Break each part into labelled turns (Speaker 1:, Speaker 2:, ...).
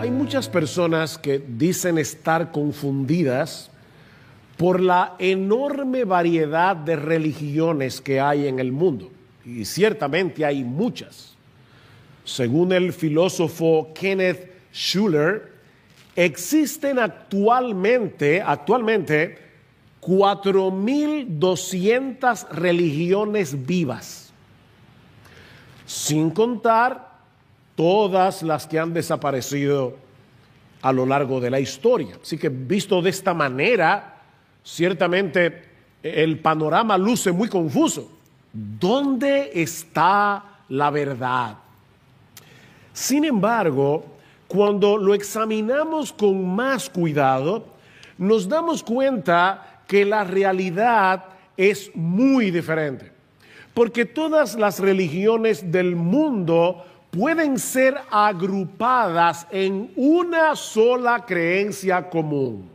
Speaker 1: Hay muchas personas que dicen estar confundidas por la enorme variedad de religiones que hay en el mundo. Y ciertamente hay muchas. Según el filósofo Kenneth Schuller, existen actualmente 4.200 religiones vivas, sin contar todas las que han desaparecido a lo largo de la historia. Así que visto de esta manera, ciertamente el panorama luce muy confuso. ¿Dónde está la verdad? Sin embargo, cuando lo examinamos con más cuidado, nos damos cuenta que la realidad es muy diferente. Porque todas las religiones del mundo pueden ser agrupadas en una sola creencia común: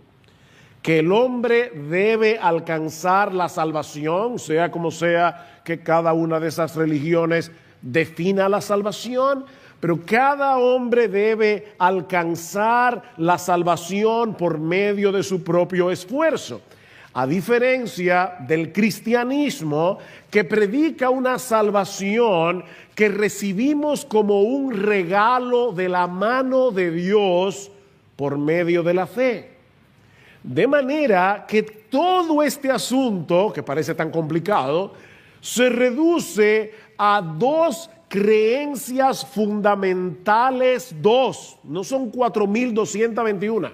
Speaker 1: que el hombre debe alcanzar la salvación, sea como sea que cada una de esas religiones defina la salvación, pero cada hombre debe alcanzar la salvación por medio de su propio esfuerzo. A diferencia del cristianismo, que predica una salvación que recibimos como un regalo de la mano de Dios por medio de la fe. De manera que todo este asunto, que parece tan complicado, se reduce a dos creencias fundamentales, no son 4.221,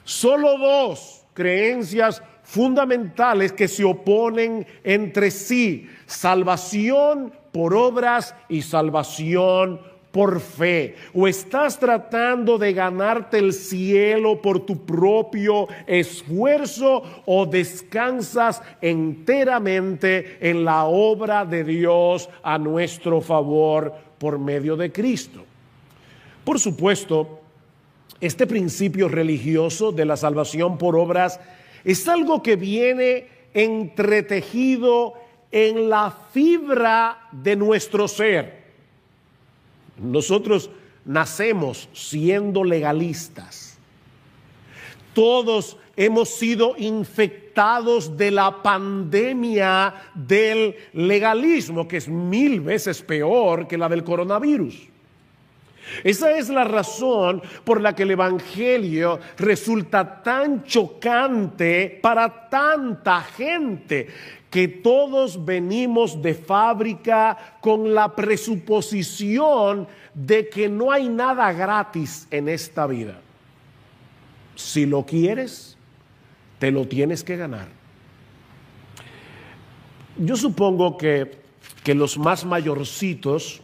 Speaker 1: solo dos creencias fundamentales que se oponen entre sí: salvación por obras y salvación por fe. O estás tratando de ganarte el cielo por tu propio esfuerzo, o descansas enteramente en la obra de Dios a nuestro favor por medio de Cristo. Por supuesto, este principio religioso de la salvación por obras es algo que viene entretejido en la fibra de nuestro ser. Nosotros nacemos siendo legalistas. Todos hemos sido infectados de la pandemia del legalismo, que es 1000 veces peor que la del coronavirus. Esa es la razón por la que el Evangelio resulta tan chocante para tanta gente, que todos venimos de fábrica con la presuposición de que no hay nada gratis en esta vida. Si lo quieres, te lo tienes que ganar. Yo supongo que los más mayorcitos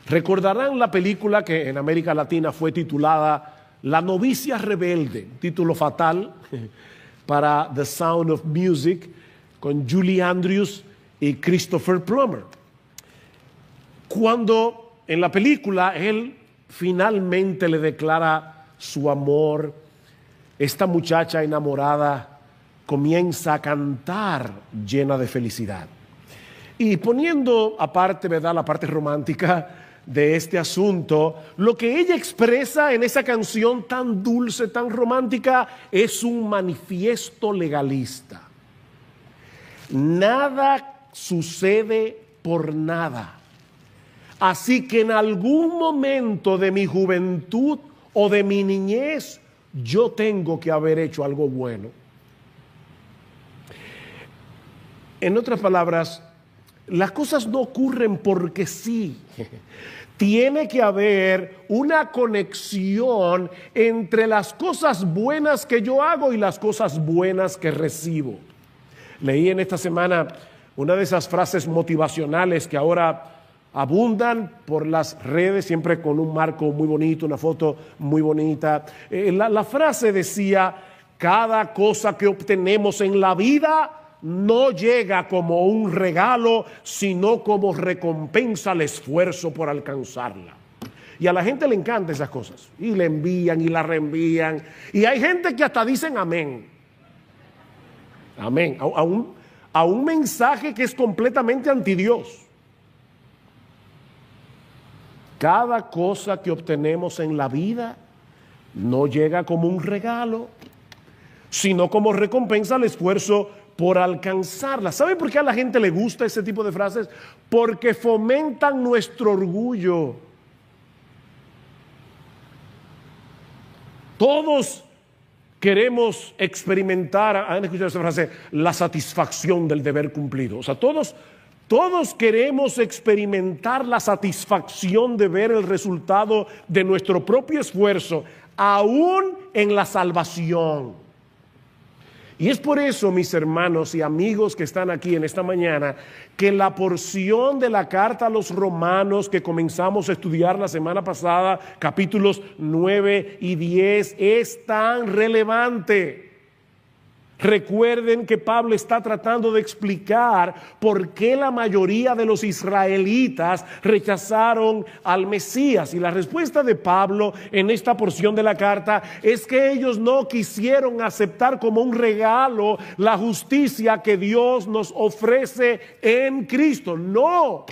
Speaker 1: recordarán la película que en América Latina fue titulada La novicia rebelde, título fatal para The Sound of Music, con Julie Andrews y Christopher Plummer. Cuando en la película él finalmente le declara su amor, esta muchacha enamorada comienza a cantar llena de felicidad. Y poniendo aparte, ¿verdad?, la parte romántica de este asunto, lo que ella expresa en esa canción tan dulce, tan romántica, es un manifiesto legalista. Nada sucede por nada. Así que en algún momento de mi juventud o de mi niñez, yo tengo que haber hecho algo bueno. En otras palabras, las cosas no ocurren porque sí. Tiene que haber una conexión entre las cosas buenas que yo hago y las cosas buenas que recibo. Leí en esta semana una de esas frases motivacionales que ahora abundan por las redes, siempre con un marco muy bonito, una foto muy bonita. La frase decía: cada cosa que obtenemos en la vida no llega como un regalo, sino como recompensa al esfuerzo por alcanzarla. Y a la gente le encantan esas cosas, y le envían y la reenvían, y hay gente que hasta dicen amén. Amén. A un mensaje que es completamente anti Dios. Cada cosa que obtenemos en la vida no llega como un regalo, sino como recompensa al esfuerzo por alcanzarla. ¿Saben por qué a la gente le gusta ese tipo de frases? Porque fomentan nuestro orgullo. Todos queremos experimentar, ¿han escuchado esa frase? La satisfacción del deber cumplido. O sea, todos queremos experimentar la satisfacción de ver el resultado de nuestro propio esfuerzo, aún en la salvación. Y es por eso, mis hermanos y amigos que están aquí en esta mañana, que la porción de la carta a los Romanos que comenzamos a estudiar la semana pasada, capítulos 9 y 10, es tan relevante. Recuerden que Pablo está tratando de explicar por qué la mayoría de los israelitas rechazaron al Mesías. Y la respuesta de Pablo en esta porción de la carta es que ellos no quisieron aceptar como un regalo la justicia que Dios nos ofrece en Cristo. No.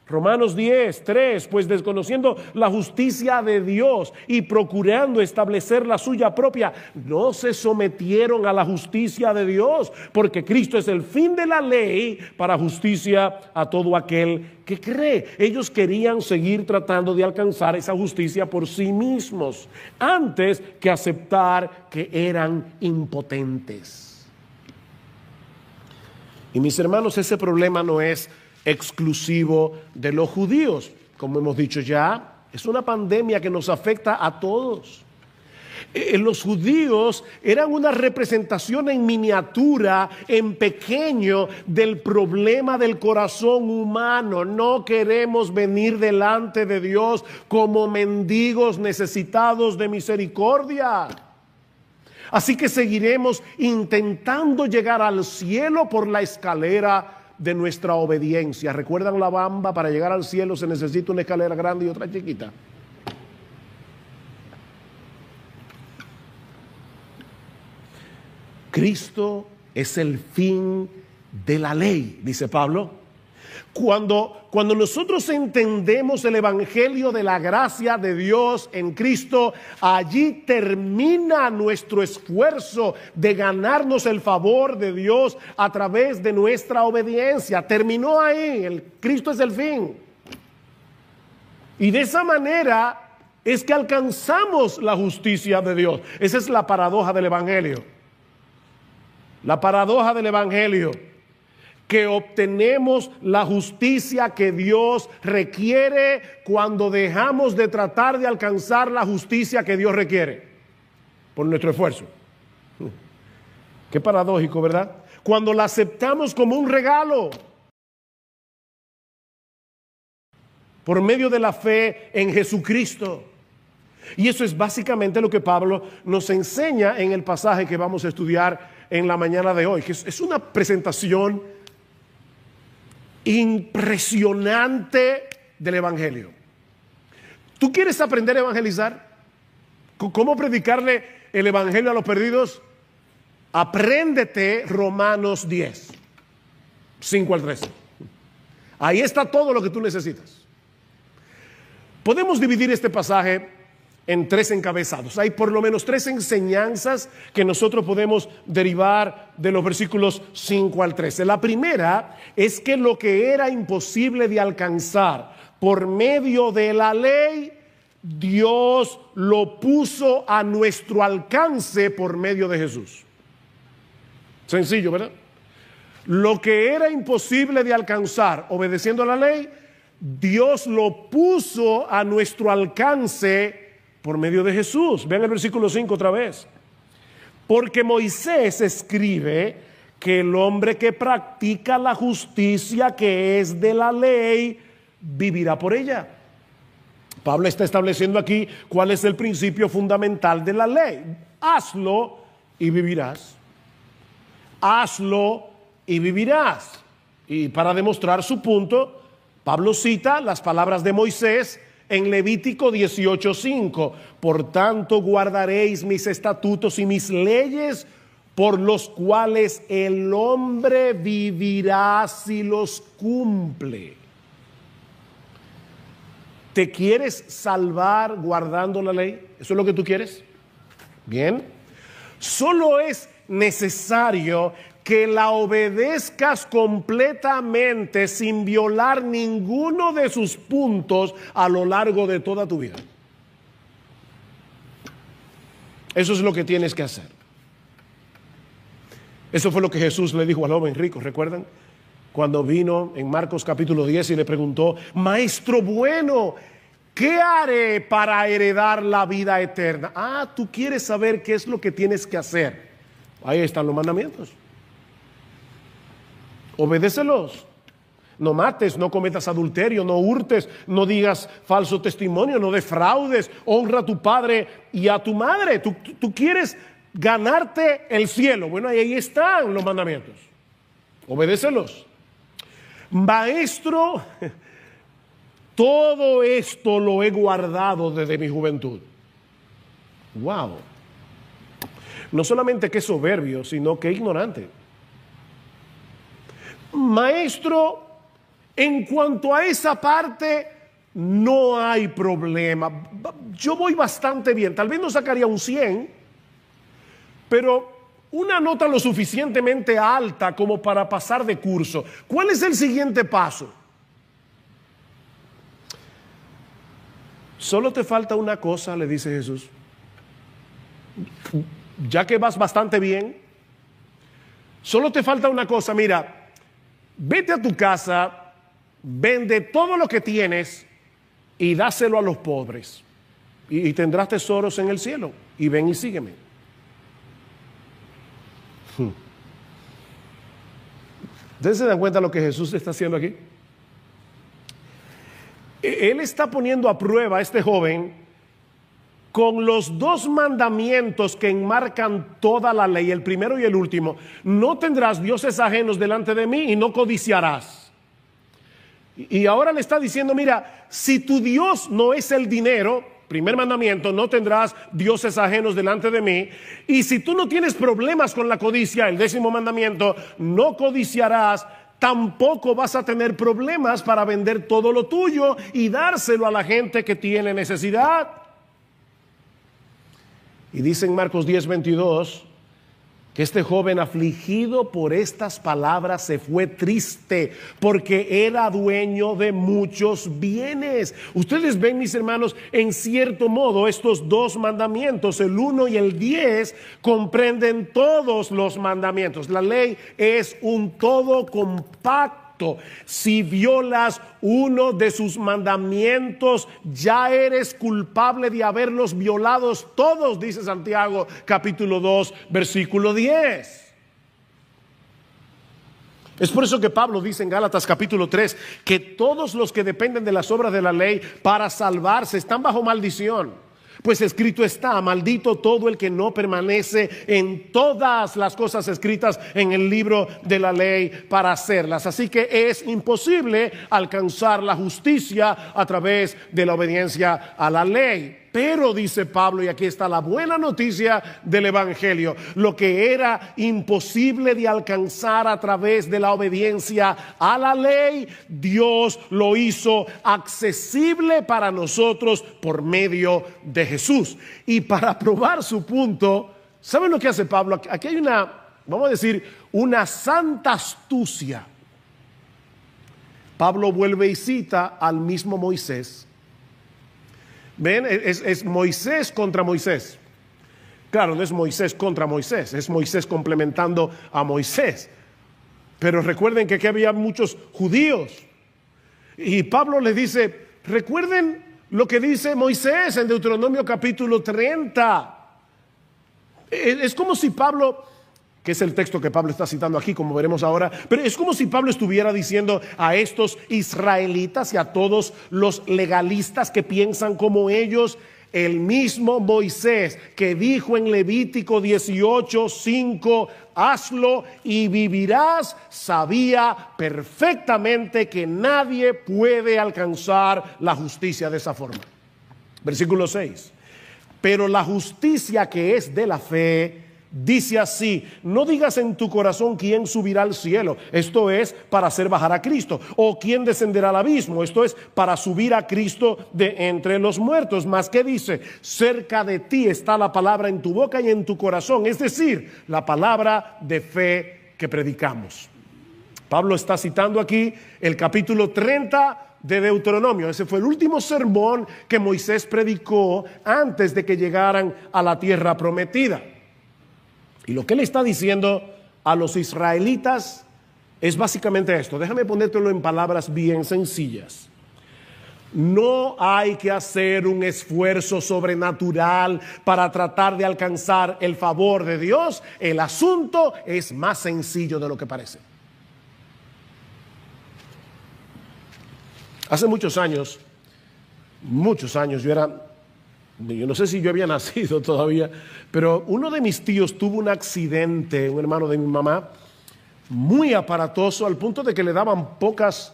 Speaker 1: Romanos 10, 3, pues desconociendo la justicia de Dios y procurando establecer la suya propia, no se sometieron a la justicia de Dios, porque Cristo es el fin de la ley para justicia a todo aquel que cree. Ellos querían seguir tratando de alcanzar esa justicia por sí mismos, antes que aceptar que eran impotentes. Y mis hermanos, ese problema no es exclusivo de los judíos. Como hemos dicho ya, es una pandemia que nos afecta a todos. Los judíos eran una representación en miniatura, en pequeño, del problema del corazón humano. No queremos venir delante de Dios como mendigos necesitados de misericordia. Así que seguiremos intentando llegar al cielo por la escalera de nuestra obediencia. ¿Recuerdan la bamba? Para llegar al cielo se necesita una escalera grande y otra chiquita. Cristo es el fin de la ley, dice Pablo. Cuando nosotros entendemos el evangelio de la gracia de Dios en Cristo, allí termina nuestro esfuerzo de ganarnos el favor de Dios a través de nuestra obediencia. Terminó ahí, Cristo es el fin. Y de esa manera es que alcanzamos la justicia de Dios. Esa es la paradoja del evangelio. La paradoja del evangelio, que obtenemos la justicia que Dios requiere cuando dejamos de tratar de alcanzar la justicia que Dios requiere por nuestro esfuerzo. Qué paradójico, ¿verdad? Cuando la aceptamos como un regalo por medio de la fe en Jesucristo. Y eso es básicamente lo que Pablo nos enseña en el pasaje que vamos a estudiar en la mañana de hoy, que es una presentación impresionante del evangelio. ¿Tú quieres aprender a evangelizar? ¿Cómo predicarle el evangelio a los perdidos? Apréndete Romanos 10, 5 al 13. Ahí está todo lo que tú necesitas. Podemos dividir este pasaje en 3 encabezados. Hay por lo menos 3 enseñanzas que nosotros podemos derivar de los versículos 5 al 13. La primera es que lo que era imposible de alcanzar por medio de la ley, Dios lo puso a nuestro alcance por medio de Jesús. Sencillo, ¿verdad? Lo que era imposible de alcanzar obedeciendo a la ley, Dios lo puso a nuestro alcance por medio de Jesús. Vean el versículo 5 otra vez. Porque Moisés escribe que el hombre que practica la justicia que es de la ley, vivirá por ella. Pablo está estableciendo aquí cuál es el principio fundamental de la ley. Hazlo y vivirás. Hazlo y vivirás. Y para demostrar su punto, Pablo cita las palabras de Moisés en Levítico 18:5. Por tanto guardaréis mis estatutos y mis leyes, por los cuales el hombre vivirá si los cumple. ¿Te quieres salvar guardando la ley? ¿Eso es lo que tú quieres? Bien. Solo es necesario que la obedezcas completamente sin violar ninguno de sus puntos a lo largo de toda tu vida. Eso es lo que tienes que hacer. Eso fue lo que Jesús le dijo al joven rico, ¿recuerdan? Cuando vino en Marcos capítulo 10 y le preguntó: Maestro bueno, ¿qué haré para heredar la vida eterna? Ah, tú quieres saber qué es lo que tienes que hacer. Ahí están los mandamientos. Obedécelos. No mates, no cometas adulterio, no hurtes, no digas falso testimonio, no defraudes, honra a tu padre y a tu madre. Tú quieres ganarte el cielo. Bueno, ahí están los mandamientos. Obedécelos. Maestro, todo esto lo he guardado desde mi juventud. Wow. No solamente que es soberbio, sino que ignorante. Maestro, en cuanto a esa parte, no hay problema. Yo voy bastante bien. Tal vez no sacaría un 100, pero una nota lo suficientemente alta como para pasar de curso. ¿Cuál es el siguiente paso? Solo te falta una cosa, le dice Jesús. Ya que vas bastante bien, solo te falta una cosa. Mira, vete a tu casa, vende todo lo que tienes y dáselo a los pobres. Y tendrás tesoros en el cielo. Y ven y sígueme. ¿Ustedes se dan cuenta de lo que Jesús está haciendo aquí? Él está poniendo a prueba a este joven con los dos mandamientos que enmarcan toda la ley, el primero y el último. No tendrás dioses ajenos delante de mí y no codiciarás. Y ahora le está diciendo, mira, si tu Dios no es el dinero, primer mandamiento, no tendrás dioses ajenos delante de mí. Y si tú no tienes problemas con la codicia, el 10º mandamiento, no codiciarás, tampoco vas a tener problemas para vender todo lo tuyo y dárselo a la gente que tiene necesidad. Y dice en Marcos 10:22 que este joven afligido por estas palabras se fue triste porque era dueño de muchos bienes. Ustedes ven, mis hermanos, en cierto modo estos dos mandamientos, el 1 y el 10, comprenden todos los mandamientos. La ley es un todo compacto. Si violas uno de sus mandamientos, ya eres culpable de haberlos violados todos, dice Santiago capítulo 2, versículo 10. Es por eso que Pablo dice en Gálatas capítulo 3 que todos los que dependen de las obras de la ley para salvarse están bajo maldición. Pues escrito está: maldito todo el que no permanece en todas las cosas escritas en el libro de la ley para hacerlas. Así que es imposible alcanzar la justicia a través de la obediencia a la ley. Pero dice Pablo, y aquí está la buena noticia del Evangelio, lo que era imposible de alcanzar a través de la obediencia a la ley, Dios lo hizo accesible para nosotros por medio de Jesús. Y para probar su punto, ¿saben lo que hace Pablo? Aquí hay una, vamos a decir, una santa astucia. Pablo vuelve y cita al mismo Moisés. ¿Ven? Es Moisés contra Moisés. Claro, no es Moisés contra Moisés, es Moisés complementando a Moisés. Pero recuerden que aquí había muchos judíos. Y Pablo les dice, recuerden lo que dice Moisés en Deuteronomio capítulo 30. Es como si Pablo, que es el texto que Pablo está citando aquí, como veremos ahora, pero es como si Pablo estuviera diciendo a estos israelitas y a todos los legalistas que piensan como ellos, el mismo Moisés que dijo en Levítico 18:5, hazlo y vivirás, sabía perfectamente que nadie puede alcanzar la justicia de esa forma. Versículo 6. Pero la justicia que es de la fe dice así: no digas en tu corazón quién subirá al cielo, esto es para hacer bajar a Cristo, o quién descenderá al abismo, esto es para subir a Cristo de entre los muertos. Mas ¿qué dice? Cerca de ti está la palabra en tu boca y en tu corazón, es decir, la palabra de fe que predicamos. Pablo está citando aquí el capítulo 30 de Deuteronomio. Ese fue el último sermón que Moisés predicó antes de que llegaran a la tierra prometida. Y lo que él está diciendo a los israelitas es básicamente esto. Déjame ponértelo en palabras bien sencillas. No hay que hacer un esfuerzo sobrenatural para tratar de alcanzar el favor de Dios. El asunto es más sencillo de lo que parece. Hace muchos años, yo no sé si yo había nacido todavía, pero uno de mis tíos tuvo un accidente, un hermano de mi mamá, muy aparatoso al punto de que le daban pocas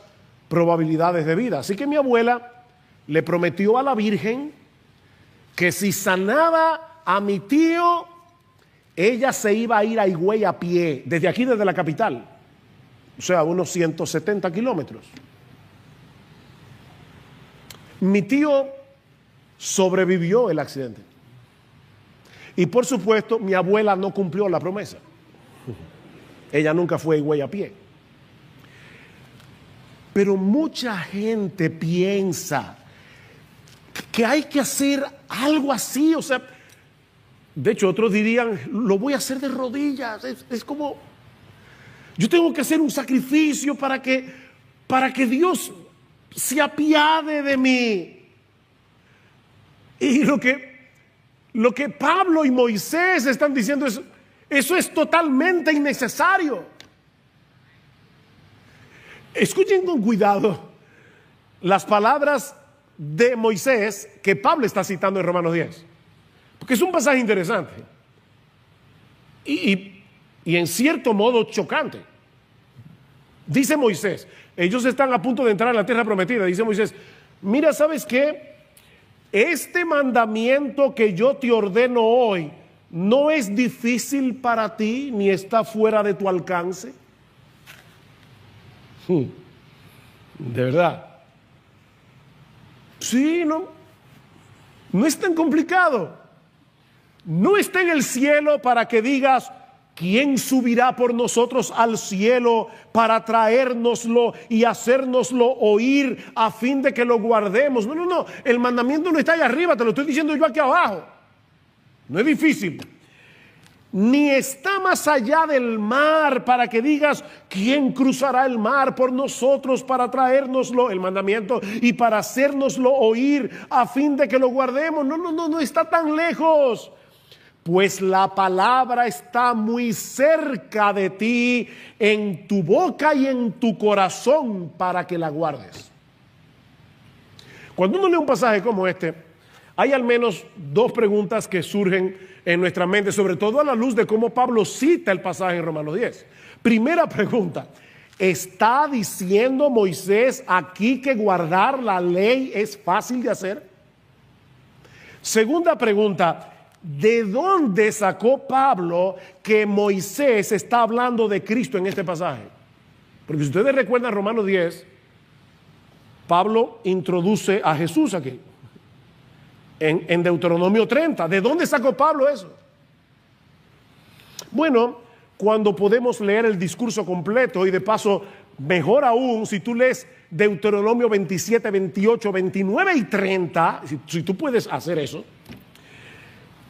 Speaker 1: probabilidades de vida. Así que mi abuela le prometió a la Virgen que si sanaba a mi tío, ella se iba a ir a Higüey a pie, desde aquí, desde la capital, o sea, unos 170 kilómetros. Mi tío sobrevivió el accidente. Y por supuesto, mi abuela no cumplió la promesa. Ella nunca fue a Higüey a pie. Pero mucha gente piensa que hay que hacer algo así. O sea, de hecho, otros dirían, lo voy a hacer de rodillas. Es como, yo tengo que hacer un sacrificio para que Dios se apiade de mí. Y lo que Pablo y Moisés están diciendo es, eso es totalmente innecesario. Escuchen con cuidado las palabras de Moisés que Pablo está citando en Romanos 10, porque es un pasaje interesante y en cierto modo chocante. Dice Moisés, ellos están a punto de entrar a la tierra prometida. Dice Moisés, mira, ¿sabes qué? Este mandamiento que yo te ordeno hoy no es difícil para ti ni está fuera de tu alcance. De verdad. Sí, no es tan complicado. No está en el cielo para que digas, ¿quién subirá por nosotros al cielo para traérnoslo y hacérnoslo oír a fin de que lo guardemos? No. El mandamiento no está allá arriba, te lo estoy diciendo yo aquí abajo. No es difícil. Ni está más allá del mar para que digas, ¿quién cruzará el mar por nosotros para traérnoslo, el mandamiento, y para hacérnoslo oír a fin de que lo guardemos? No está tan lejos. Pues la palabra está muy cerca de ti, en tu boca y en tu corazón, para que la guardes. Cuando uno lee un pasaje como este, hay al menos dos preguntas que surgen en nuestra mente, sobre todo a la luz de cómo Pablo cita el pasaje en Romanos 10. Primera pregunta, ¿está diciendo Moisés aquí que guardar la ley es fácil de hacer? Segunda pregunta, ¿de dónde sacó Pablo que Moisés está hablando de Cristo en este pasaje? Porque si ustedes recuerdan Romanos 10, Pablo introduce a Jesús aquí. En Deuteronomio 30. ¿De dónde sacó Pablo eso? Bueno, cuando podemos leer el discurso completo, y de paso, mejor aún, si tú lees Deuteronomio 27, 28, 29 y 30, si tú puedes hacer eso,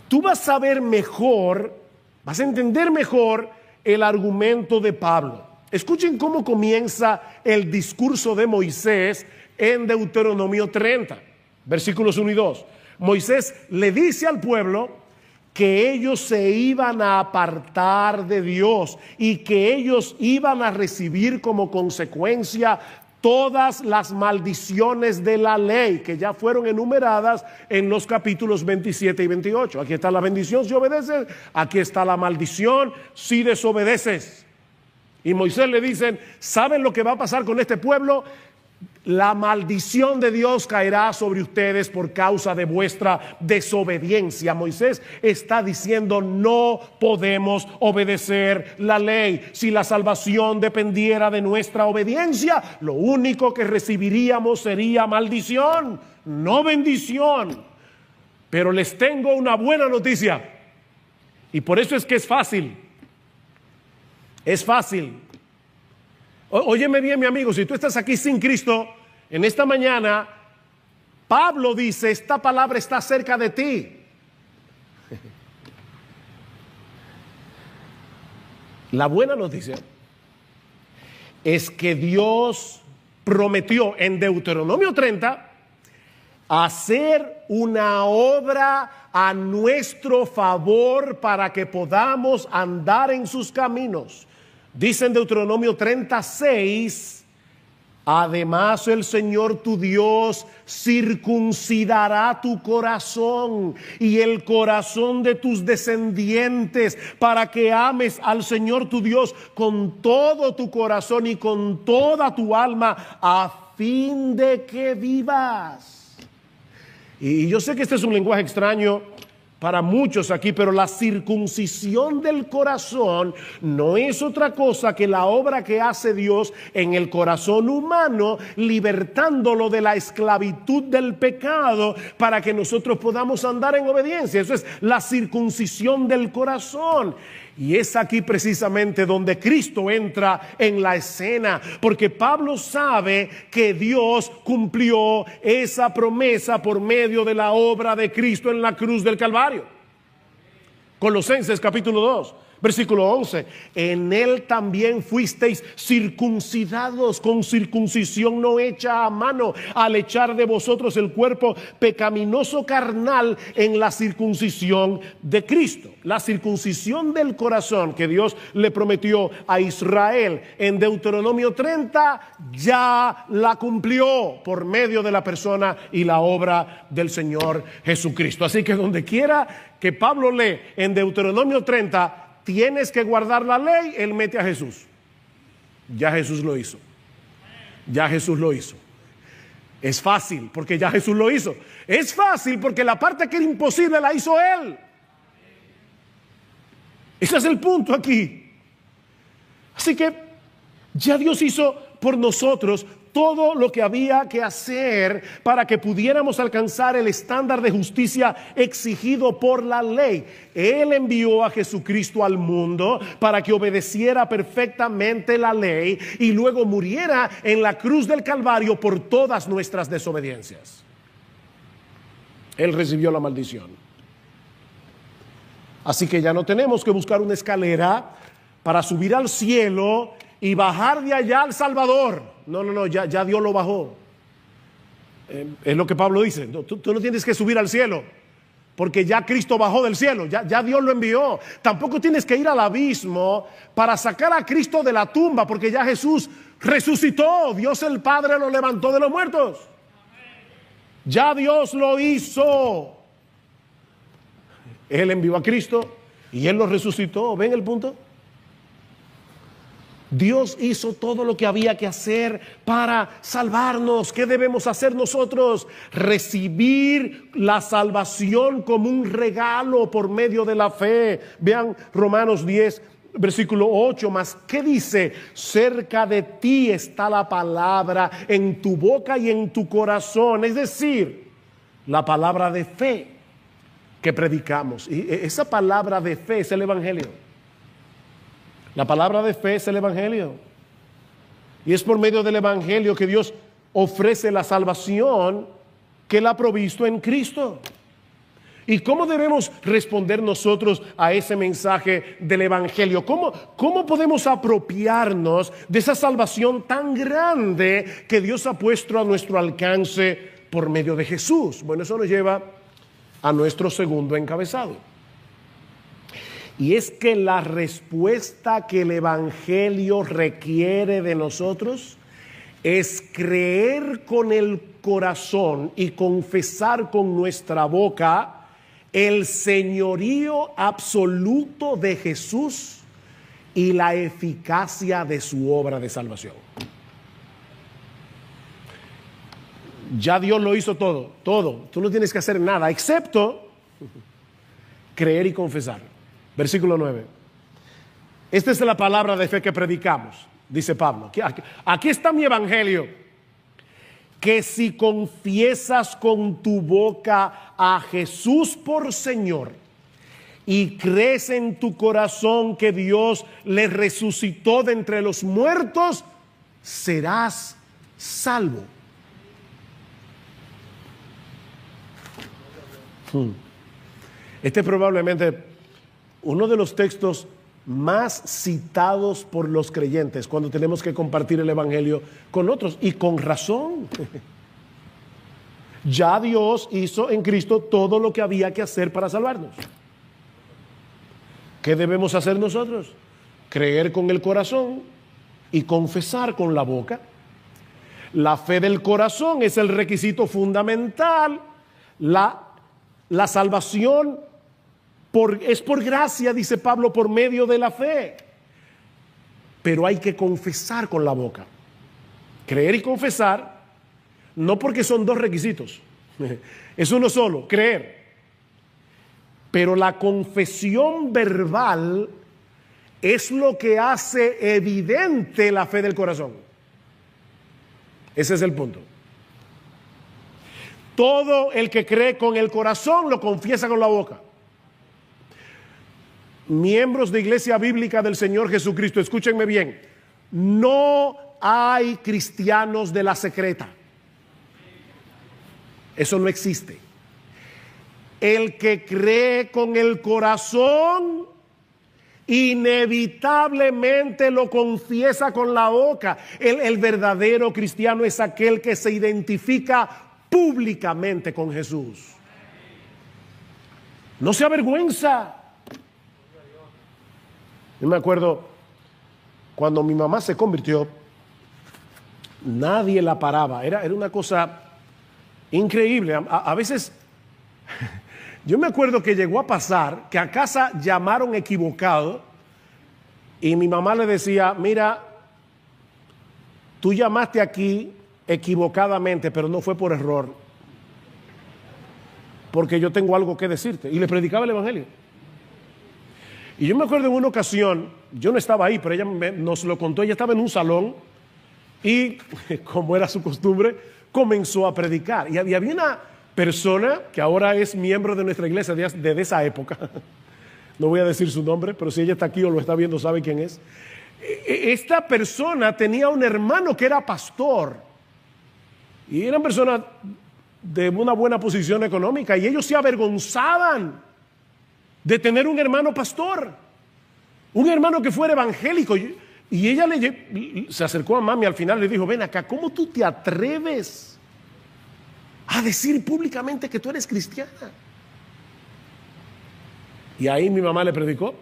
Speaker 1: tú vas a ver mejor, vas a entender mejor el argumento de Pablo. Escuchen cómo comienza el discurso de Moisés en Deuteronomio 30, versículos 1 y 2. Moisés le dice al pueblo que ellos se iban a apartar de Dios y que ellos iban a recibir como consecuencia todas las maldiciones de la ley que ya fueron enumeradas en los capítulos 27 y 28. Aquí está la bendición si obedeces, aquí está la maldición si desobedeces. Y Moisés le dice, ¿saben lo que va a pasar con este pueblo? la maldición de Dios caerá sobre ustedes por causa de vuestra desobediencia. Moisés está diciendo: no podemos obedecer la ley. Si la salvación dependiera de nuestra obediencia, lo único que recibiríamos sería maldición, no bendición. Pero les tengo una buena noticia, y por eso es que es fácil. Es fácil. Óyeme bien, mi amigo, si tú estás aquí sin Cristo, en esta mañana, Pablo dice: esta palabra está cerca de ti. La buena noticia es que Dios prometió en Deuteronomio 30 hacer una obra a nuestro favor para que podamos andar en sus caminos. Dice en Deuteronomio 36: además el Señor tu Dios circuncidará tu corazón y el corazón de tus descendientes, para que ames al Señor tu Dios con todo tu corazón y con toda tu alma, a fin de que vivas. Y yo sé que este es un lenguaje extraño para muchos aquí, pero la circuncisión del corazón no es otra cosa que la obra que hace Dios en el corazón humano, libertándolo de la esclavitud del pecado para que nosotros podamos andar en obediencia. Eso es la circuncisión del corazón. Y es aquí precisamente donde Cristo entra en la escena, porque Pablo sabe que Dios cumplió esa promesa por medio de la obra de Cristo en la cruz del Calvario. Colosenses capítulo 2, versículo 11: en él también fuisteis circuncidados con circuncisión no hecha a mano, al echar de vosotros el cuerpo pecaminoso carnal en la circuncisión de Cristo. La circuncisión del corazón que Dios le prometió a Israel en Deuteronomio 30 ya la cumplió por medio de la persona y la obra del Señor Jesucristo. Así que donde quiera que Pablo lee en Deuteronomio 30, tienes que guardar la ley, él mete a Jesús. Ya Jesús lo hizo. Ya Jesús lo hizo. Es fácil porque ya Jesús lo hizo. Es fácil porque la parte que era imposible la hizo él. Ese es el punto aquí. Así que ya Dios hizo por nosotros todo lo que había que hacer para que pudiéramos alcanzar el estándar de justicia exigido por la ley. Él envió a Jesucristo al mundo para que obedeciera perfectamente la ley y luego muriera en la cruz del Calvario por todas nuestras desobediencias. Él recibió la maldición. Así que ya no tenemos que buscar una escalera para subir al cielo y bajar de allá al Salvador. No, ya Dios lo bajó. Es lo que Pablo dice. Tú no tienes que subir al cielo, porque ya Cristo bajó del cielo, ya Dios lo envió. Tampoco tienes que ir al abismo para sacar a Cristo de la tumba, porque ya Jesús resucitó. Dios el Padre lo levantó de los muertos. Ya Dios lo hizo. Él envió a Cristo y Él lo resucitó. ¿Ven el punto? Dios hizo todo lo que había que hacer para salvarnos. ¿Qué debemos hacer nosotros? Recibir la salvación como un regalo por medio de la fe. Vean Romanos 10, versículo 8 más. ¿Qué dice? Cerca de ti está la palabra, en tu boca y en tu corazón. Es decir, la palabra de fe que predicamos. Y esa palabra de fe es el Evangelio. La palabra de fe es el Evangelio. Y es por medio del Evangelio que Dios ofrece la salvación que Él ha provisto en Cristo. ¿Y cómo debemos responder nosotros a ese mensaje del Evangelio? ¿Cómo podemos apropiarnos de esa salvación tan grande que Dios ha puesto a nuestro alcance por medio de Jesús? Bueno, eso nos lleva a nuestro segundo encabezado. Y es que la respuesta que el Evangelio requiere de nosotros es creer con el corazón y confesar con nuestra boca el señorío absoluto de Jesús y la eficacia de su obra de salvación. Ya Dios lo hizo todo, todo. Tú no tienes que hacer nada, excepto creer y confesar. Versículo 9. Esta es la palabra de fe que predicamos, dice Pablo. Aquí está mi evangelio. Que si confiesas con tu boca a Jesús por Señor y crees en tu corazón que Dios le resucitó de entre los muertos, serás salvo. Este es probablemente uno de los textos más citados por los creyentes cuando tenemos que compartir el evangelio con otros, y con razón. Ya Dios hizo en Cristo todo lo que había que hacer para salvarnos. ¿Qué debemos hacer nosotros? Creer con el corazón y confesar con la boca. La fe del corazón es el requisito fundamental. La salvación es por gracia, dice Pablo, por medio de la fe. Pero hay que confesar con la boca. Creer y confesar, no porque son dos requisitos. Es uno solo, creer. Pero la confesión verbal es lo que hace evidente la fe del corazón. Ese es el punto. Todo el que cree con el corazón lo confiesa con la boca. Miembros de Iglesia Bíblica del Señor Jesucristo, escúchenme bien. No hay cristianos de la secreta. Eso no existe. El que cree con el corazón inevitablemente lo confiesa con la boca. El verdadero cristiano es aquel que se identifica públicamente con Jesús. No se avergüenza. Yo me acuerdo cuando mi mamá se convirtió, nadie la paraba. Era una cosa increíble. A veces, yo me acuerdo que llegó a pasar que a casa llamaron equivocado y mi mamá le decía, mira, tú llamaste aquí equivocadamente, pero no fue por error, porque yo tengo algo que decirte. Y le predicaba el evangelio. Y yo me acuerdo en una ocasión, yo no estaba ahí, pero ella nos lo contó. Ella estaba en un salón y, como era su costumbre, comenzó a predicar. Y había una persona que ahora es miembro de nuestra iglesia desde esa época. No voy a decir su nombre, pero si ella está aquí o lo está viendo, sabe quién es. Esta persona tenía un hermano que era pastor. Y eran personas de una buena posición económica. Y ellos se avergonzaban de tener un hermano pastor, un hermano que fuera evangélico. Y ella se acercó a mami al final y le dijo, ven acá, ¿cómo tú te atreves a decir públicamente que tú eres cristiana? Y ahí mi mamá le predicó.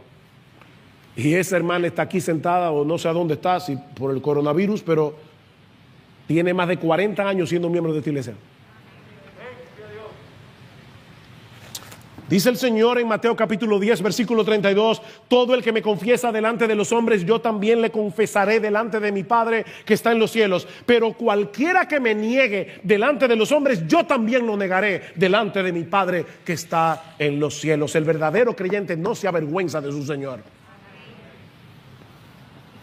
Speaker 1: Y esa hermana está aquí sentada, o no sé a dónde está, si por el coronavirus, pero tiene más de 40 años siendo miembro de esta iglesia. Dice el Señor en Mateo capítulo 10, versículo 32, todo el que me confiesa delante de los hombres, yo también le confesaré delante de mi Padre que está en los cielos. Pero cualquiera que me niegue delante de los hombres, yo también lo negaré delante de mi Padre que está en los cielos. El verdadero creyente no se avergüenza de su Señor.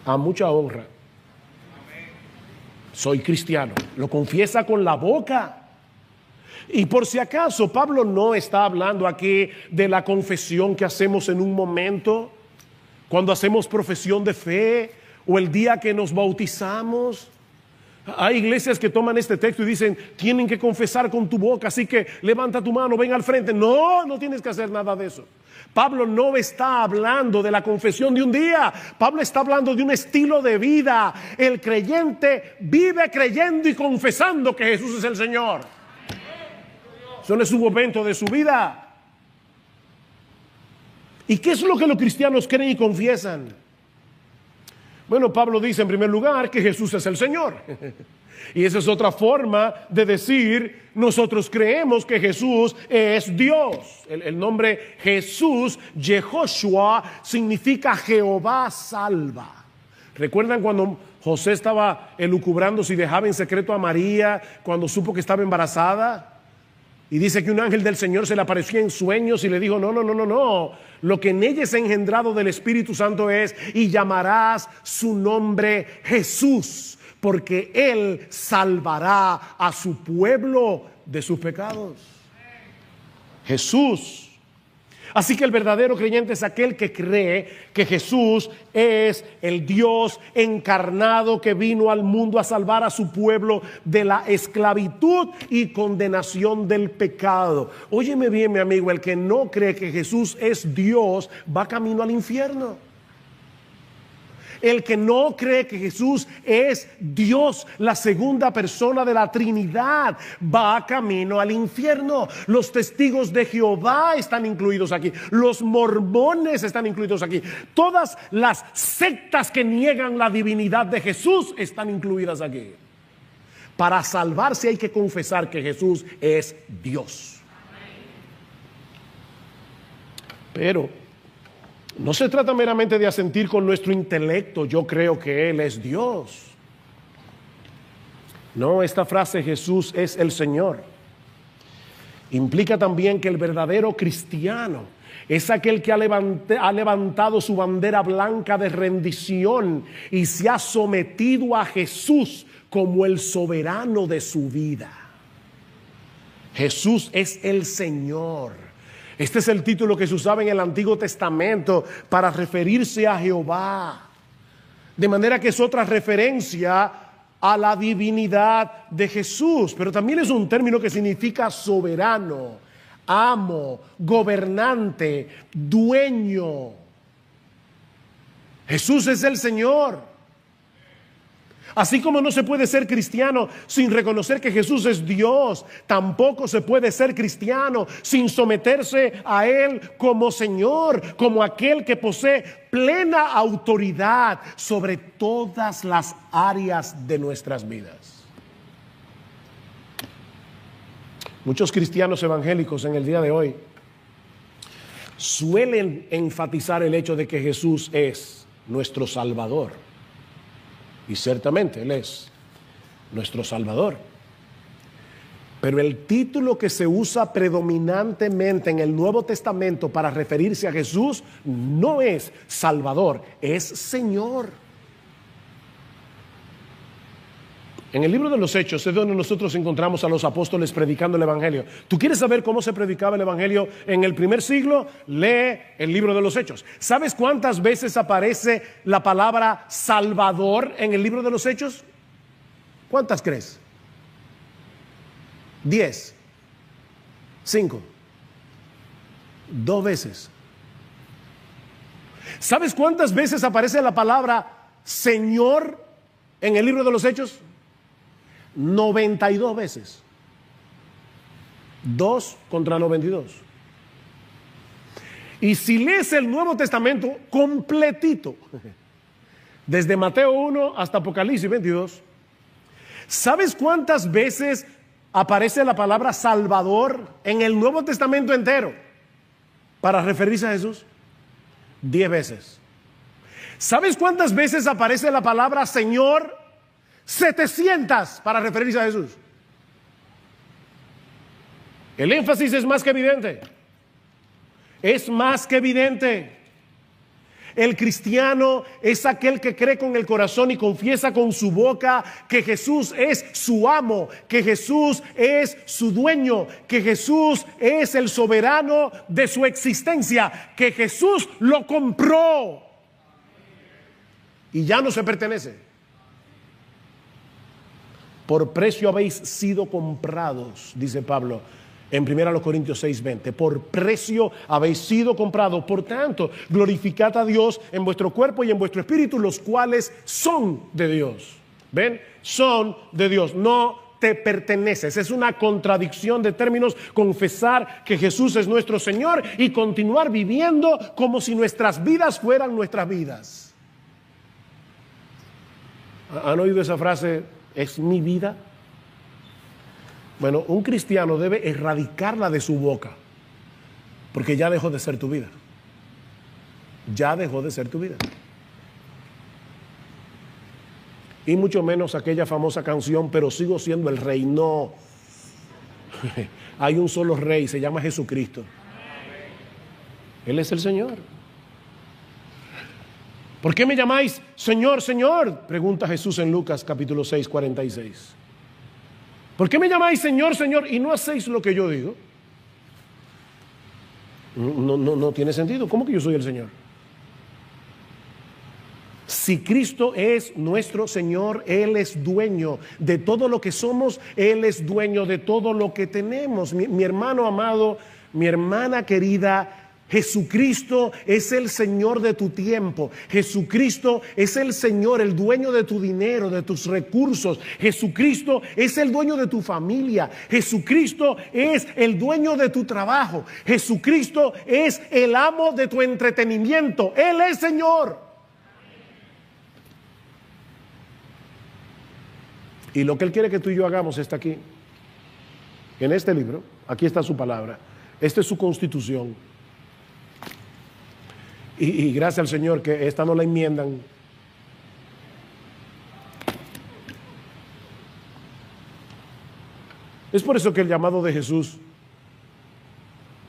Speaker 1: A mucha honra. Soy cristiano. Lo confiesa con la boca. Y por si acaso, Pablo no está hablando aquí de la confesión que hacemos en un momento, cuando hacemos profesión de fe, o el día que nos bautizamos. Hay iglesias que toman este texto y dicen, tienen que confesar con tu boca, así que levanta tu mano, ven al frente. No, no tienes que hacer nada de eso. Pablo no está hablando de la confesión de un día. Pablo está hablando de un estilo de vida. El creyente vive creyendo y confesando que Jesús es el Señor. Eso no es un momento de su vida. ¿Y qué es lo que los cristianos creen y confiesan? Bueno, Pablo dice en primer lugar que Jesús es el Señor. Y esa es otra forma de decir, nosotros creemos que Jesús es Dios. El nombre Jesús, Yehoshua, significa Jehová salva. ¿Recuerdan cuando José estaba elucubrando si dejaba en secreto a María cuando supo que estaba embarazada. Y dice que un ángel del Señor se le apareció en sueños y le dijo, no, no, no, no, no. Lo que en ella es engendrado del Espíritu Santo es, y llamarás su nombre Jesús, porque Él salvará a su pueblo de sus pecados. Jesús. Así que el verdadero creyente es aquel que cree que Jesús es el Dios encarnado que vino al mundo a salvar a su pueblo de la esclavitud y condenación del pecado. Óyeme bien, mi amigo, el que no cree que Jesús es Dios va camino al infierno. El que no cree que Jesús es Dios, la segunda persona de la Trinidad, va camino al infierno. Los testigos de Jehová están incluidos aquí. Los mormones están incluidos aquí. Todas las sectas que niegan la divinidad de Jesús están incluidas aquí. Para salvarse hay que confesar que Jesús es Dios. Pero no se trata meramente de asentir con nuestro intelecto, yo creo que Él es Dios. No, esta frase Jesús es el Señor implica también que el verdadero cristiano es aquel que ha levantado su bandera blanca de rendición y se ha sometido a Jesús como el soberano de su vida. Jesús es el Señor. Este es el título que se usaba en el Antiguo Testamento para referirse a Jehová. De manera que es otra referencia a la divinidad de Jesús. Pero también es un término que significa soberano, amo, gobernante, dueño. Jesús es el Señor. Así como no se puede ser cristiano sin reconocer que Jesús es Dios, tampoco se puede ser cristiano sin someterse a Él como Señor, como aquel que posee plena autoridad sobre todas las áreas de nuestras vidas. Muchos cristianos evangélicos en el día de hoy suelen enfatizar el hecho de que Jesús es nuestro Salvador. Y ciertamente Él es nuestro Salvador. Pero el título que se usa predominantemente en el Nuevo Testamento para referirse a Jesús no es Salvador, es Señor. En el libro de los Hechos es donde nosotros encontramos a los apóstoles predicando el Evangelio. ¿Tú quieres saber cómo se predicaba el Evangelio en el primer siglo? Lee el libro de los Hechos. ¿Sabes cuántas veces aparece la palabra Salvador en el libro de los Hechos? ¿Cuántas crees? 10. 5. 2 veces. ¿Sabes cuántas veces aparece la palabra Señor en el libro de los Hechos? 92 veces. 2 contra 92. Y si lees el Nuevo Testamento completito, desde Mateo 1 hasta Apocalipsis 22, ¿sabes cuántas veces aparece la palabra Salvador en el Nuevo Testamento entero para referirse a Jesús? 10 veces. ¿Sabes cuántas veces aparece la palabra Señor? 700 para referirse a Jesús. El énfasis es más que evidente. Es más que evidente. El cristiano es aquel que cree con el corazón y confiesa con su boca que Jesús es su amo, que Jesús es su dueño, que Jesús es el soberano de su existencia, que Jesús lo compró y ya no se pertenece. Por precio habéis sido comprados, dice Pablo en 1 Corintios 6:20. Por precio habéis sido comprados. Por tanto, glorificad a Dios en vuestro cuerpo y en vuestro espíritu, los cuales son de Dios. ¿Ven? Son de Dios. No te perteneces. Es una contradicción de términos confesar que Jesús es nuestro Señor y continuar viviendo como si nuestras vidas fueran nuestras vidas. ¿Han oído esa frase? ¿Es mi vida? Bueno, un cristiano debe erradicarla de su boca, porque ya dejó de ser tu vida. Ya dejó de ser tu vida. y mucho menos aquella famosa canción, pero sigo siendo el rey. No. Hay un solo rey, se llama Jesucristo. Él es el Señor. ¿Por qué me llamáis Señor, Señor? Pregunta Jesús en Lucas capítulo 6, 46. ¿Por qué me llamáis Señor, Señor y no hacéis lo que yo digo? No tiene sentido. ¿Cómo que yo soy el Señor? Si Cristo es nuestro Señor, Él es dueño de todo lo que somos, Él es dueño de todo lo que tenemos. Mi hermano amado, mi hermana querida, Jesucristo es el Señor de tu tiempo. Jesucristo es el Señor, el dueño de tu dinero, de tus recursos. Jesucristo es el dueño de tu familia. Jesucristo es el dueño de tu trabajo. Jesucristo es el amo de tu entretenimiento. Él es Señor. Y lo que Él quiere que tú y yo hagamos está aquí, en este libro. Aquí está su palabra. Esta es su constitución. Y gracias al Señor que esta no la enmiendan. Es por eso que el llamado de Jesús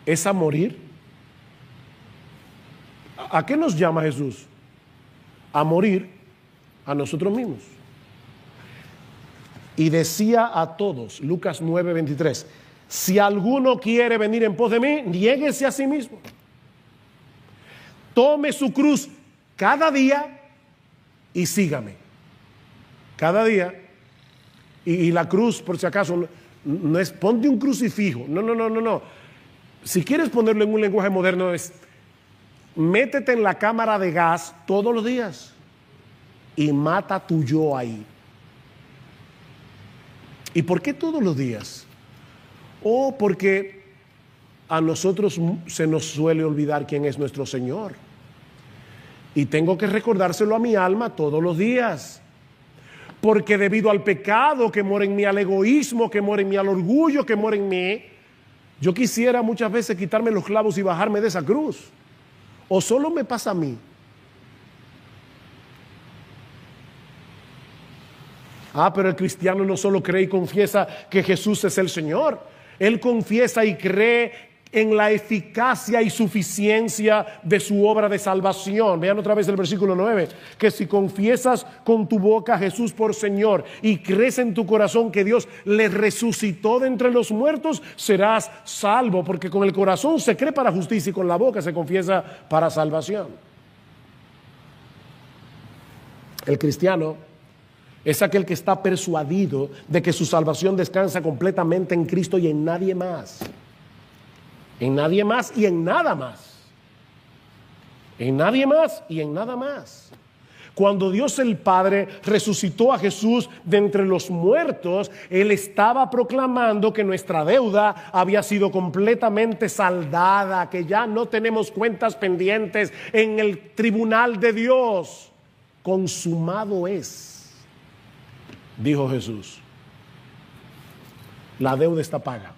Speaker 1: es a morir. ¿A qué nos llama Jesús? A morir a nosotros mismos. Y decía a todos, Lucas 9, 23, si alguno quiere venir en pos de mí, niéguese a sí mismo. Tome su cruz cada día y sígame. Cada día. Y la cruz, por si acaso, no es ponte un crucifijo. No. Si quieres ponerlo en un lenguaje moderno, es métete en la cámara de gas todos los días y mata tu yo ahí. ¿Y por qué todos los días? Porque a nosotros se nos suele olvidar quién es nuestro Señor. Y tengo que recordárselo a mi alma todos los días. Porque debido al pecado que mora en mí, al egoísmo que mora en mí, al orgullo que mora en mí, yo quisiera muchas veces quitarme los clavos y bajarme de esa cruz. ¿O solo me pasa a mí? Pero el cristiano no solo cree y confiesa que Jesús es el Señor. Él confiesa y cree en la eficacia y suficiencia de su obra de salvación. Vean otra vez el versículo 9, que si confiesas con tu boca a Jesús por Señor y crees en tu corazón que Dios le resucitó de entre los muertos, serás salvo, porque con el corazón se cree para justicia y con la boca se confiesa para salvación. El cristiano es aquel que está persuadido de que su salvación descansa completamente en Cristo y en nadie más. En nadie más y en nada más. En nadie más y en nada más. Cuando Dios el Padre resucitó a Jesús de entre los muertos, Él estaba proclamando que nuestra deuda había sido completamente saldada, que ya no tenemos cuentas pendientes en el tribunal de Dios. Consumado es, dijo Jesús. La deuda está paga.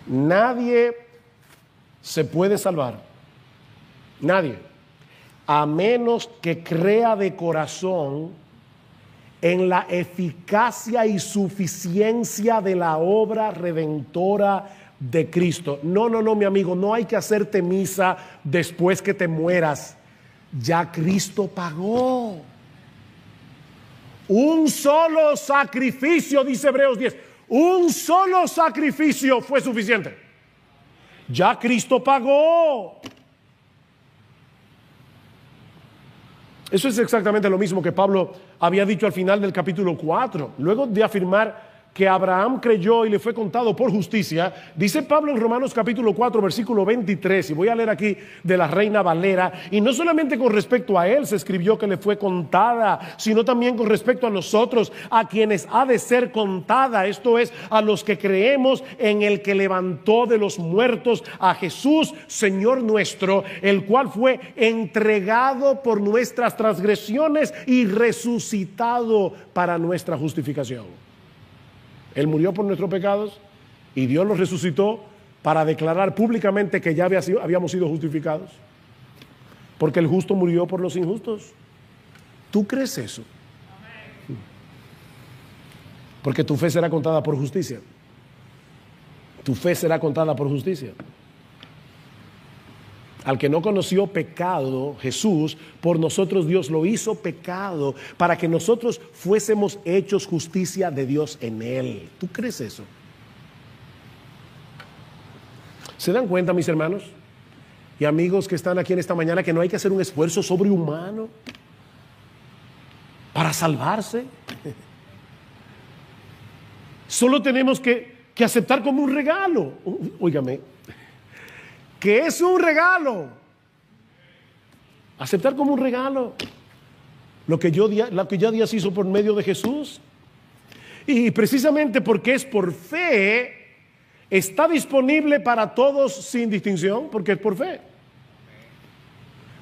Speaker 1: Nadie se puede salvar, nadie, a menos que crea de corazón en la eficacia y suficiencia de la obra redentora de Cristo. No, mi amigo, no hay que hacerte misa después que te mueras. Ya Cristo pagó. Un solo sacrificio, dice Hebreos 10. Un solo sacrificio fue suficiente. Ya Cristo pagó. Eso es exactamente lo mismo que Pablo había dicho al final del capítulo 4. Luego de afirmar que Abraham creyó y le fue contado por justicia, dice Pablo en Romanos capítulo 4 versículo 23, y voy a leer aquí de la Reina Valera, y no solamente con respecto a él se escribió que le fue contada, sino también con respecto a nosotros, a quienes ha de ser contada, esto es, a los que creemos en el que levantó de los muertos a Jesús, Señor nuestro, el cual fue entregado por nuestras transgresiones y resucitado para nuestra justificación. Él murió por nuestros pecados y Dios los resucitó para declarar públicamente que ya habíamos sido justificados. porque el justo murió por los injustos. ¿Tú crees eso? Porque tu fe será contada por justicia. Tu fe será contada por justicia. Al que no conoció pecado, Jesús, por nosotros Dios lo hizo pecado, para que nosotros fuésemos hechos justicia de Dios en Él. ¿Tú crees eso? ¿Se dan cuenta, mis hermanos y amigos que están aquí en esta mañana, que no hay que hacer un esfuerzo sobrehumano para salvarse? Solo tenemos que aceptar como un regalo. Óigame, que es un regalo. Aceptar como un regalo lo que ya Dios hizo por medio de Jesús. Y precisamente porque es por fe, está disponible para todos sin distinción, porque es por fe.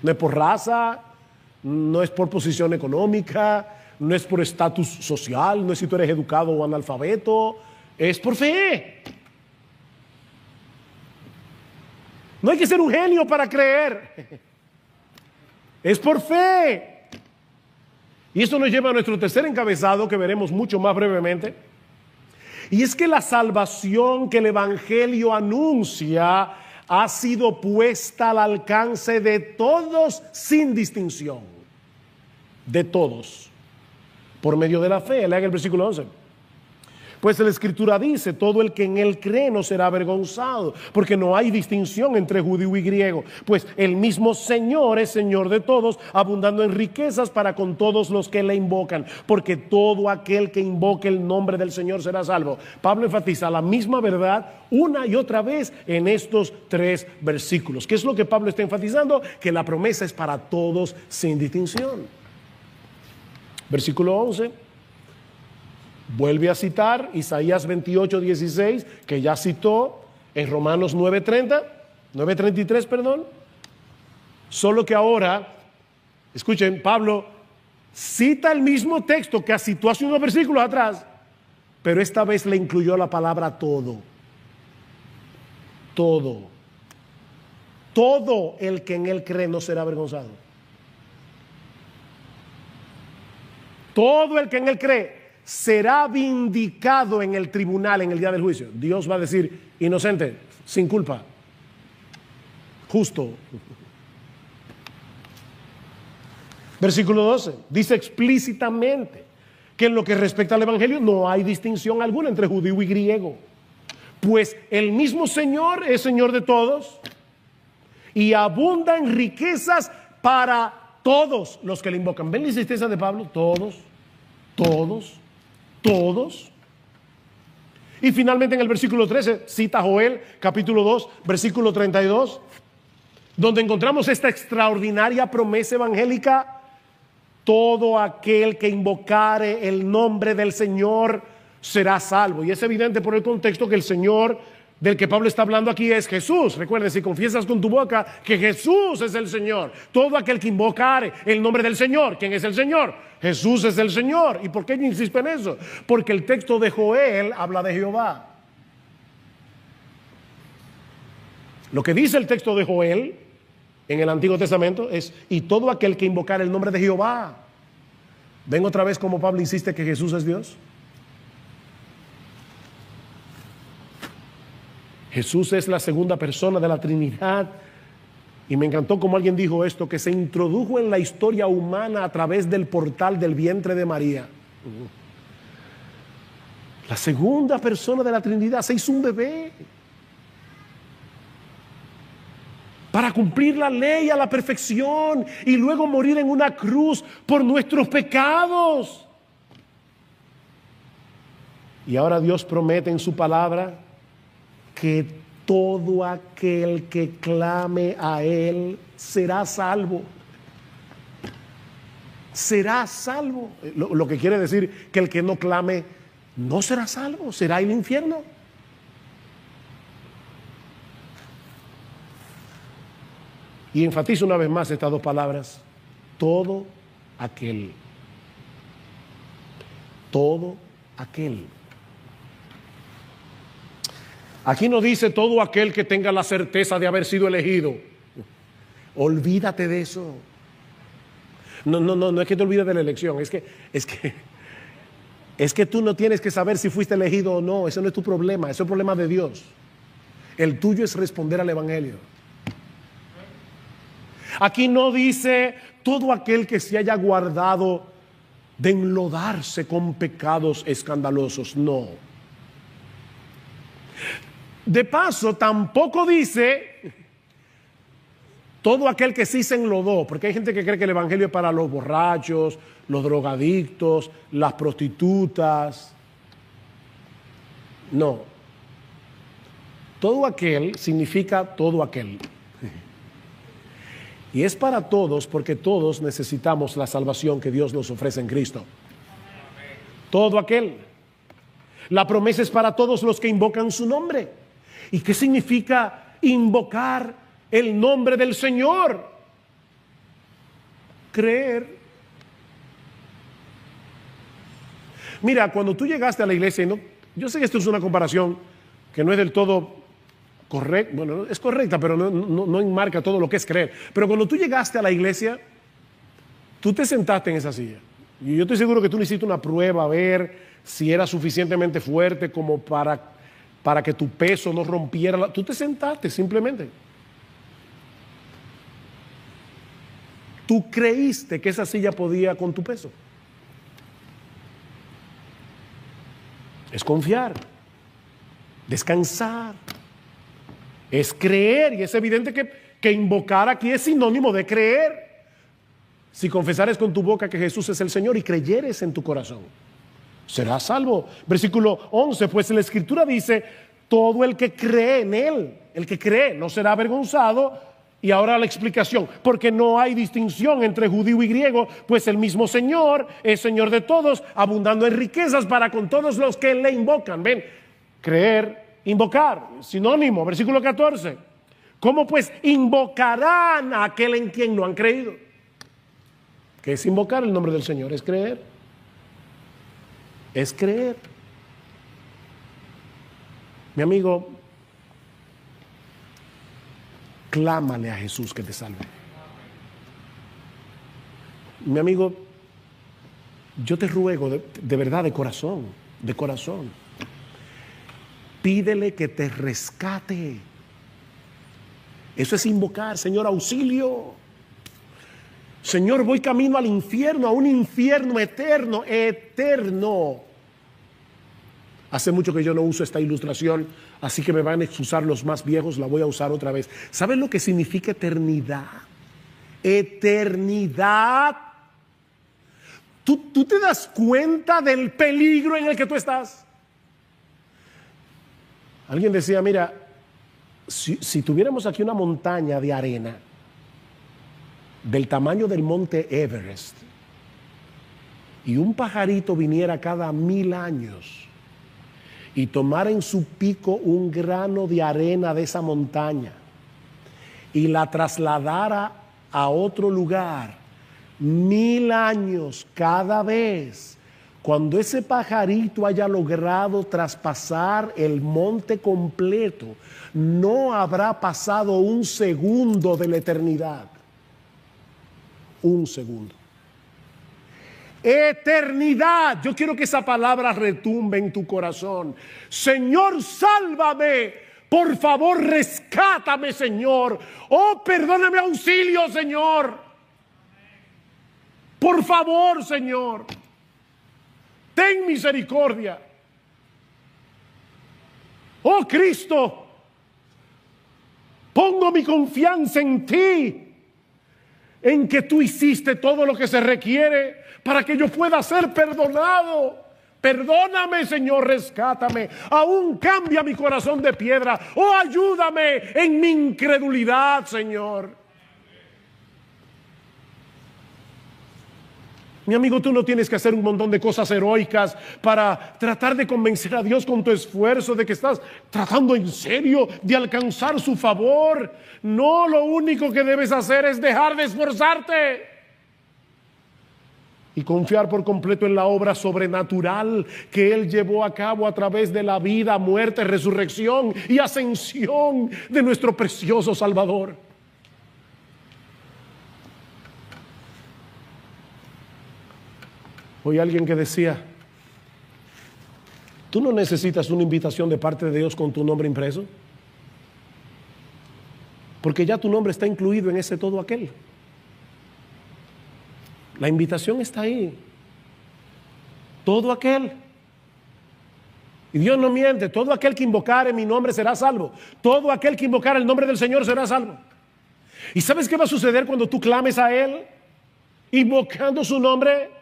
Speaker 1: No es por raza, no es por posición económica, no es por estatus social, no es si tú eres educado o analfabeto, es por fe. No hay que ser un genio para creer. Es por fe. Y esto nos lleva a nuestro tercer encabezado, que veremos mucho más brevemente. Y es que la salvación que el Evangelio anuncia ha sido puesta al alcance de todos sin distinción. De todos. Por medio de la fe. Lean el versículo 11. Pues la Escritura dice, todo el que en él cree no será avergonzado, porque no hay distinción entre judío y griego, pues el mismo Señor es Señor de todos, abundando en riquezas para con todos los que le invocan, porque todo aquel que invoque el nombre del Señor será salvo. Pablo enfatiza la misma verdad una y otra vez en estos 3 versículos. ¿Qué es lo que Pablo está enfatizando? Que la promesa es para todos sin distinción. Versículo 11. Vuelve a citar Isaías 28:16, que ya citó en Romanos 9:33, perdón. Solo que ahora, escuchen, Pablo cita el mismo texto que citó hace unos versículos atrás, pero esta vez le incluyó la palabra todo. Todo. Todo el que en él cree no será avergonzado. Todo el que en él cree será vindicado en el tribunal en el día del juicio. Dios va a decir, inocente, sin culpa, justo. Versículo 12, dice explícitamente que en lo que respecta al Evangelio no hay distinción alguna entre judío y griego, pues el mismo Señor es Señor de todos y abunda en riquezas para todos los que le invocan. ¿Ven la insistencia de Pablo? Todos. Y finalmente en el versículo 13 cita Joel capítulo 2 versículo 32, donde encontramos esta extraordinaria promesa evangélica: todo aquel que invocare el nombre del Señor será salvo. Y es evidente por el contexto que el Señor del que Pablo está hablando aquí es Jesús. Recuerden, si confiesas con tu boca que Jesús es el Señor, todo aquel que invocare el nombre del Señor. ¿Quién es el Señor? Jesús es el Señor. ¿Y por qué yo insisto en eso? Porque el texto de Joel habla de Jehová. Lo que dice el texto de Joel en el Antiguo Testamento es: y todo aquel que invocare el nombre de Jehová. ¿Ven otra vez cómo Pablo insiste que Jesús es Dios? Jesús es la segunda persona de la Trinidad. Y me encantó como alguien dijo esto, que se introdujo en la historia humana a través del portal del vientre de María. La segunda persona de la Trinidad se hizo un bebé para cumplir la ley a la perfección y luego morir en una cruz por nuestros pecados. Y ahora Dios promete en su palabra que todo aquel que clame a Él será salvo. Será salvo. Lo que quiere decir que el que no clame no será salvo, será el infierno. Y enfatizo una vez más estas 2 palabras: todo aquel. Todo aquel. Aquí no dice todo aquel que tenga la certeza de haber sido elegido, Olvídate de eso. No es que te olvides de la elección, es que tú no tienes que saber si fuiste elegido o no. Ese no es tu problema, ese es el problema de Dios. El tuyo es responder al Evangelio. Aquí no dice todo aquel que se haya guardado de enlodarse con pecados escandalosos, no. De paso, tampoco dice todo aquel que sí se enlodó, porque hay gente que cree que el Evangelio es para los borrachos, los drogadictos, las prostitutas. No. Todo aquel significa todo aquel. Y es para todos porque todos necesitamos la salvación que Dios nos ofrece en Cristo. Todo aquel. La promesa es para todos los que invocan su nombre. ¿Y qué significa invocar el nombre del Señor? Creer. Mira, cuando tú llegaste a la iglesia, yo sé que esto es una comparación que no es del todo correcta, bueno, es correcta, pero no enmarca todo lo que es creer. Pero cuando tú llegaste a la iglesia, tú te sentaste en esa silla. Y yo estoy seguro que tú hiciste una prueba a ver si era suficientemente fuerte como para que tu peso no rompiera. Tú te sentaste simplemente. Tú creíste que esa silla podía con tu peso. Es confiar, descansar, es creer, y es evidente que invocar aquí es sinónimo de creer. Si confesares con tu boca que Jesús es el Señor y creyeres en tu corazón, serás salvo. Versículo 11, pues la Escritura dice, todo el que cree en Él, el que cree no será avergonzado. Y ahora la explicación, porque no hay distinción entre judío y griego, pues el mismo Señor es Señor de todos, abundando en riquezas para con todos los que le invocan. Ven, creer, invocar, sinónimo, versículo 14. ¿Cómo pues invocarán a aquel en quien no han creído? ¿Qué es invocar el nombre del Señor? Es creer. Es creer. Mi amigo, clámale a Jesús que te salve. Mi amigo, yo te ruego de verdad, de corazón, pídele que te rescate. Eso es invocar, Señor, auxilio. Señor, voy camino al infierno, a un infierno eterno, eterno. Hace mucho que yo no uso esta ilustración, así que me van a excusar los más viejos, la voy a usar otra vez. ¿Saben lo que significa eternidad? Eternidad. ¿Tú te das cuenta del peligro en el que tú estás? Alguien decía, mira, si tuviéramos aquí una montaña de arena del tamaño del monte Everest y un pajarito viniera cada 1000 años y tomara en su pico un grano de arena de esa montaña y la trasladara a otro lugar 1000 años cada vez, cuando ese pajarito haya logrado traspasar el monte completo, no habrá pasado un segundo de la eternidad. Un segundo. Eternidad. Yo quiero que esa palabra retumbe en tu corazón. Señor, sálvame. Por favor, rescátame, Señor. Oh, perdóname, auxilio, Señor. Por favor, Señor. Ten misericordia. Oh, Cristo, pongo mi confianza en ti, en que tú hiciste todo lo que se requiere para que yo pueda ser perdonado. Perdóname, Señor, rescátame. Aún cambia mi corazón de piedra. Oh, ayúdame en mi incredulidad, Señor. Mi amigo, tú no tienes que hacer un montón de cosas heroicas para tratar de convencer a Dios con tu esfuerzo de que estás tratando en serio de alcanzar su favor. No, lo único que debes hacer es dejar de esforzarte y confiar por completo en la obra sobrenatural que Él llevó a cabo a través de la vida, muerte, resurrección y ascensión de nuestro precioso Salvador. Oí a alguien que decía, tú no necesitas una invitación de parte de Dios con tu nombre impreso, porque ya tu nombre está incluido en ese todo aquel. La invitación está ahí. Todo aquel. Y Dios no miente, todo aquel que invocare mi nombre será salvo. Todo aquel que invocare el nombre del Señor será salvo. ¿Y sabes qué va a suceder cuando tú clames a Él, invocando su nombre?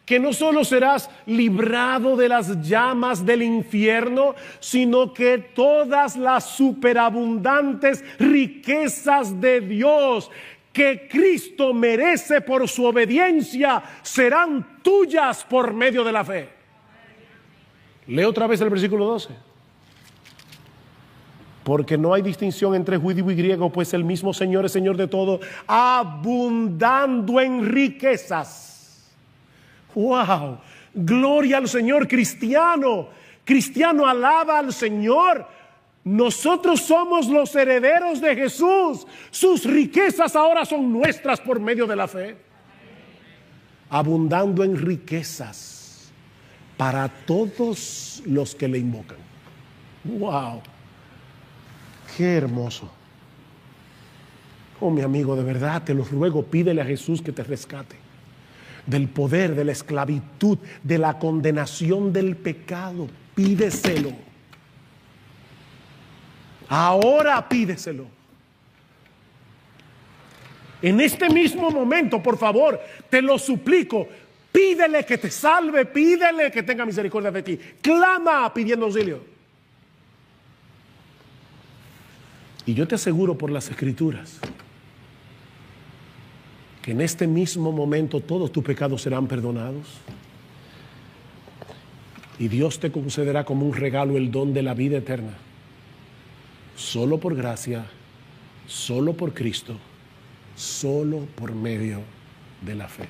Speaker 1: Que no solo serás librado de las llamas del infierno, sino que todas las superabundantes riquezas de Dios que Cristo merece por su obediencia serán tuyas por medio de la fe. Leo otra vez el versículo 12. Porque no hay distinción entre judío y griego, pues el mismo Señor es Señor de todo, abundando en riquezas. ¡Wow! Gloria al Señor. Cristiano, alaba al Señor. Nosotros somos los herederos de Jesús. Sus riquezas ahora son nuestras por medio de la fe. Abundando en riquezas para todos los que le invocan. ¡Wow! ¡Qué hermoso! Oh, mi amigo, de verdad te lo ruego, pídele a Jesús que te rescate del poder, de la esclavitud, de la condenación del pecado. Pídeselo. Ahora pídeselo. En este mismo momento, por favor, te lo suplico. Pídele que te salve, pídele que tenga misericordia de ti. Clama pidiendo auxilio. Y yo te aseguro por las Escrituras que en este mismo momento todos tus pecados serán perdonados. Y Dios te concederá como un regalo el don de la vida eterna. Solo por gracia, solo por Cristo, solo por medio de la fe.